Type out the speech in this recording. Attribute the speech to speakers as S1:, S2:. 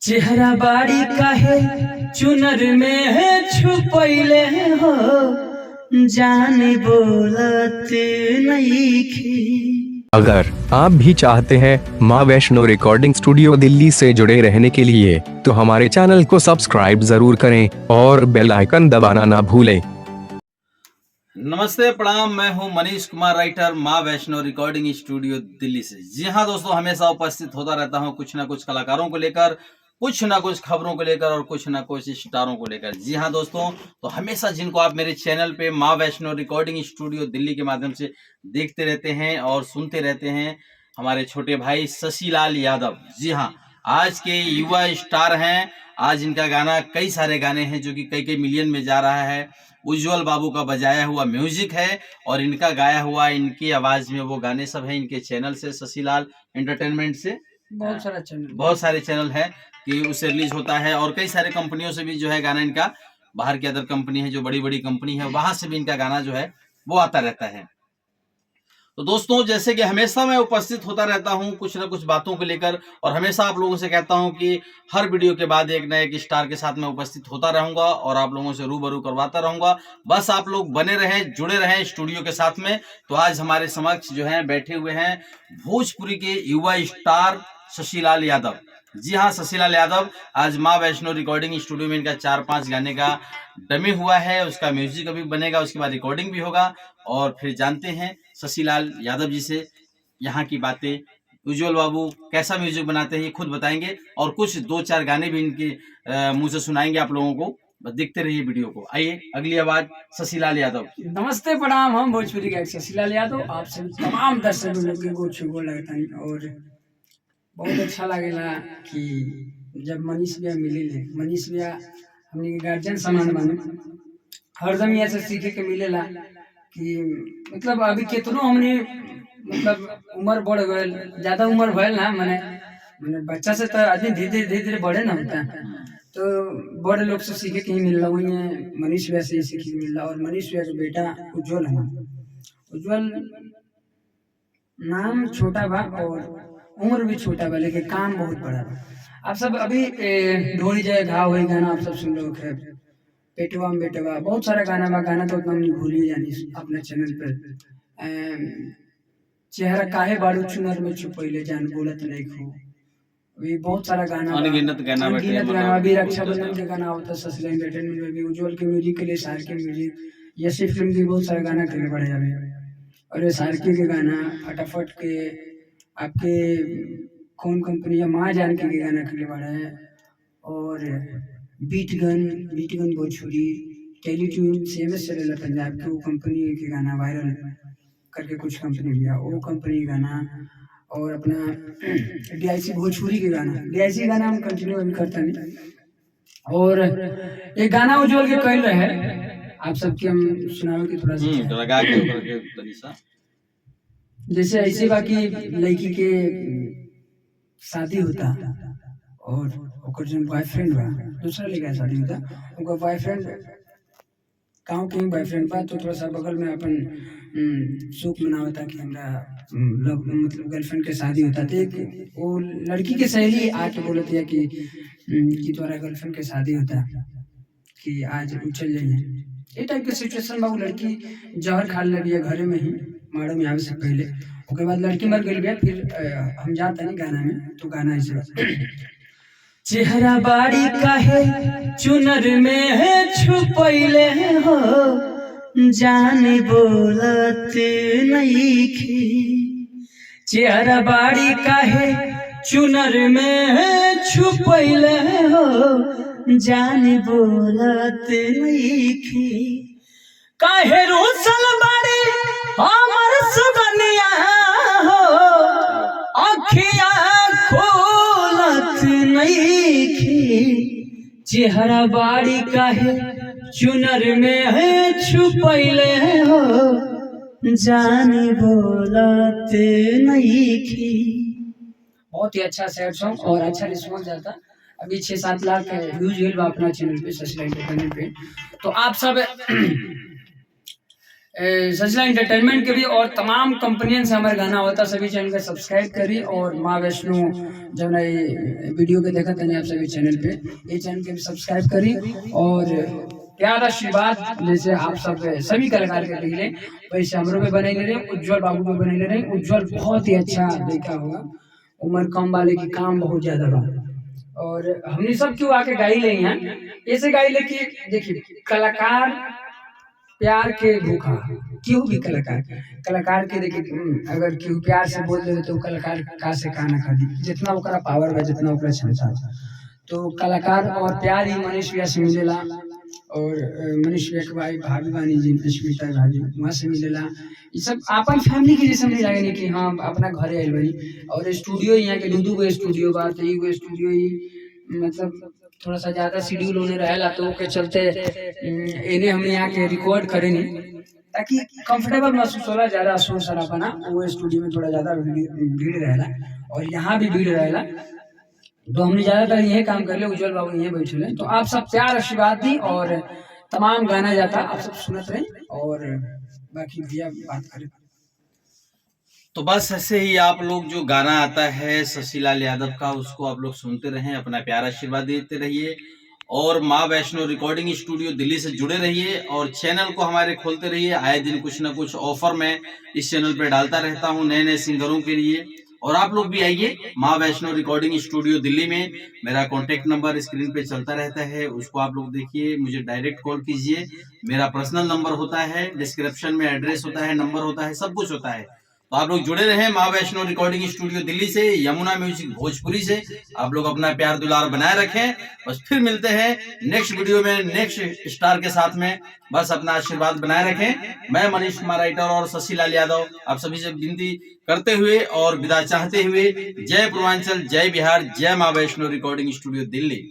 S1: चेहरा बाड़ी काहे चुनर में है छुपैले हो, जाने बोलत नइखे।
S2: अगर आप भी चाहते हैं माँ वैष्णो रिकॉर्डिंग स्टूडियो दिल्ली से जुड़े रहने के लिए तो हमारे चैनल को सब्सक्राइब जरूर करें और बेल आइकन दबाना ना भूलें।
S3: नमस्ते प्रणाम, मैं हूं मनीष कुमार, राइटर, माँ वैष्णो रिकॉर्डिंग स्टूडियो दिल्ली से। जी हां दोस्तों, हमेशा उपस्थित होता रहता हूं कुछ ना कुछ कलाकारों को लेकर, कुछ ना कुछ खबरों को लेकर और कुछ ना कुछ स्टारों को लेकर। जी हां दोस्तों, तो हमेशा जिनको आप मेरे चैनल पे माँ वैष्णो रिकॉर्डिंग स्टूडियो दिल्ली के माध्यम से देखते रहते हैं और सुनते रहते हैं, हमारे छोटे भाई शशिलाल यादव। जी हाँ, आज के युवा स्टार हैं। आज इनका गाना, कई सारे गाने हैं जो कि कई कई मिलियन में जा रहा है। उज्जवल बाबू का बजाया हुआ म्यूजिक है और इनका गाया हुआ, इनकी आवाज में वो गाने सब है। इनके चैनल से, शशिलाल एंटरटेनमेंट से बहुत सारे चैनल है कि उससे रिलीज होता है और कई सारे कंपनियों से भी जो है गाना इनका, बाहर की अदर कंपनी है जो बड़ी बड़ी कंपनी है, वहां से भी इनका गाना जो है वो आता रहता है। तो दोस्तों, जैसे कि हमेशा मैं उपस्थित होता रहता हूं कुछ ना कुछ बातों को लेकर और हमेशा आप लोगों से कहता हूं कि हर वीडियो के बाद एक नए स्टार के साथ मैं उपस्थित होता रहूंगा और आप लोगों से रूबरू करवाता रहूंगा। बस आप लोग बने रहें, जुड़े रहें स्टूडियो के साथ में। तो आज हमारे समक्ष जो है बैठे हुए हैं भोजपुरी के युवा स्टार शशिलाल यादव। जी हाँ, शशिलाल यादव आज माँ वैष्णो रिकॉर्डिंग स्टूडियो में इनका 4-5 गाने का डमी हुआ है, उसका म्यूजिक अभी बनेगा, उसके बाद रिकॉर्डिंग भी होगा और फिर जानते हैं शशिलाल यादव जी से यहाँ की बातें। उज्जवल बाबू कैसा म्यूजिक बनाते हैं ये खुद बताएंगे और कुछ 2-4 गाने भी इनके मुंह से सुनाएंगे आप लोगों को। बस देखते रहिए वीडियो को। आइए, अगली आवाज शशिलाल यादव।
S1: नमस्ते प्रणाम, हम भोजपुरी गायक शशिलाल यादव आप सभी तमाम दर्शक लोग के गोड़ लगता है और बहुत अच्छा लगेला कि जब मनीष भैया मिले। मनीष भैया हमने गार्जियन समान बने, हरदम यहाँ से सीखे के मिलेला कि मतलब अभी कितनो हमने मतलब उम्र बढ़ गए, ज्यादा उम्र भयल ना, मैंने बच्चा से तो आदमी धीरे धीरे बढ़े ना होता है, तो बड़े लोग से सीखे के ही मिल रहा। वही मनीष भैया से ही सीखे मिल रहा और मनीष भैया का बेटा उज्जवल है। उज्जवल नाम छोटा बा और उम्र भी छोटा बा, लेकिन काम बहुत बड़ा बा। आप सब अभी ढोली जाए घाव हुई गाना आप सब सुन लो है, पेटवा में बेटवा, बहुत सारा गाना बा। गाना तो उतना नहीं भूली जानी अपने चैनल पे। चेहरा काहे बारू चुनर में छुपैले, जान बोलत नहीं खो, अभी बहुत सारा गाना,
S3: अनगिनत गाना
S1: अभी रक्षाबंधन के गाना होता है शशिलाल एंटरटेनमेंट में भी। उज्जवल के म्यूजिक के लिए सार के म्यूजिक, यशी फिल्म की बहुत सारा गाना के लिए बढ़े जावे और ये सारकी के गाना, फटाफट के आपके कौन कंपनी है, माँ जानकी के गाना के लिए बढ़ा है और बीट गन भोजपुरी टेलीट्यून CMS चलेला पंजाब के, वो कंपनी के गाना वायरल करके कुछ कंपनी लिया, वो कंपनी गाना और अपना DIC भोजपुरी के गाना, DIC गाना हम कंटिन्यू अभी करता नहीं। और एक गाना उज्जवल के कह रहे हैं आप सबके हम सुनावे के थोड़ा सा। जैसे ऐसे बाकी लड़की के शादी होता और ओकर जो बॉयफ्रेंड बा, दूसरा लड़का शादी होता, ओकर बॉयफ्रेंड गाँव के ही बॉयफ्रेंड बा, तो थोड़ा सा बगल में अपन सुख मनावता कि हमरा मतलब गर्लफ्रेंड के शादी होता। तो एक वो लड़की के सहेली आके बोलती है कि तुम्हारा गर्लफ्रेंड के शादी होता कि आज चल जाइए। ये टाइप के सिचुएशन में वो लड़की जहर खा लगी है घरे में ही, मारो में आवे से पहले। उसके बाद लड़की मर गई, फिर हम जाते नहीं गाना में, तो गाना ऐसे चेहरा बाड़ी काहे चुनर में है छुपैले हो, जाने बोलत नइखे। चेहरा बाड़ी काहे चुनर में है छुपैले हो, जाने बोलत नइखे। काहे रोसल बाड़ी हमर सुगनिया हो, अखिया खोलत नइखे। चेहरा बाड़ी काहे चुनर में है छुपैले हो, जाने बोलत नइखे। बहुत ही अच्छा सैड सॉन्ग और अच्छा रिस्पॉन्स आता। अभी 6-7 लाख व्यूज गए अपना चैनल पे शशिलाल एंटरटेनमेंट पे। तो आप सब सचला एंटरटेनमेंट के भी और तमाम कंपनियन से हमारे गाना होता, सभी चैनल के सब्सक्राइब करी और माँ वैष्णो जब ना ये वीडियो के देखा था आप सभी चैनल पे, ये चैनल के भी सब्सक्राइब करी और प्यार आशीर्वाद जैसे आप सब सभी कलाकार के रही वैसे हमरों पे बने रहे, उज्जवल बाबू पे बने रहे। उज्जवल बहुत ही अच्छा देखा होगा, उम्र कम वाले की काम बहुत ज्यादा बा और हमने सब क्यों आके गाई ले हैं, ऐसे गाई ले कि देखिए कलाकार प्यार के भूखा क्यों भी कलाकार के देखिए अगर क्यों प्यार से बोल दे तो कलाकार का से का ना कर दी, जितना ओकरा पावर बा जितना ओकरा क्षमता बा, तो कलाकार और प्यार ही मनीष भैया से मिलेला और मनीष भैया के भाई भाभी बानी जी स्मिता भाभी वहाँ से मिलेला। ये सब अपन फैमिली के जैसे नहीं लगे कि हाँ अपना घरे आयल बनी और स्टूडियो यहाँ के दू गो स्टूडियो बा, तो एगो स्टूडियो ही मतलब थोड़ा सा ज्यादा शेड्यूल होने रहेला तो के चलते इन्हें हमने यहाँ के रिकॉर्ड करे नहीं ताकि कंफर्टेबल महसूस होला, ज्यादा शोर शराबा ना, वो स्टूडियो में थोड़ा ज्यादा भीड़ रहेला और यहाँ भी भीड़ रहेला, तो हमने ज्यादातर यही काम कर ले। उज्जवल बाबू यहीं बैठे हैं, तो आप सब प्यार आशीर्वाद दी और तमाम गाना जाता आप सब सुनत रहे और बाकी भैया बात करें।
S3: तो बस ऐसे ही आप लोग जो गाना आता है शशिलाल यादव का उसको आप लोग सुनते रहें, अपना प्यार आशीर्वाद देते रहिए और माँ वैष्णो रिकॉर्डिंग स्टूडियो दिल्ली से जुड़े रहिए और चैनल को हमारे खोलते रहिए। आए दिन कुछ ना कुछ ऑफर मैं इस चैनल पे डालता रहता हूँ नए नए सिंगरों के लिए, और आप लोग भी आइए माँ वैष्णो रिकॉर्डिंग स्टूडियो दिल्ली में। मेरा कॉन्टेक्ट नंबर स्क्रीन पे चलता रहता है, उसको आप लोग देखिए, मुझे डायरेक्ट कॉल कीजिए। मेरा पर्सनल नंबर होता है, डिस्क्रिप्शन में एड्रेस होता है, नंबर होता है, सब कुछ होता है। तो आप लोग जुड़े रहे माँ वैष्णो रिकॉर्डिंग स्टूडियो दिल्ली से, यमुना म्यूजिक भोजपुरी से। आप लोग अपना प्यार दुलार बनाए रखें। बस फिर मिलते हैं नेक्स्ट वीडियो में नेक्स्ट स्टार के साथ में। बस अपना आशीर्वाद बनाए रखें। मैं मनीष कुमार राइटर और शशिलाल यादव आप सभी से विनती करते हुए और विदा चाहते हुए, जय पूर्वांचल, जय बिहार, जय माँ वैष्णो रिकॉर्डिंग स्टूडियो दिल्ली।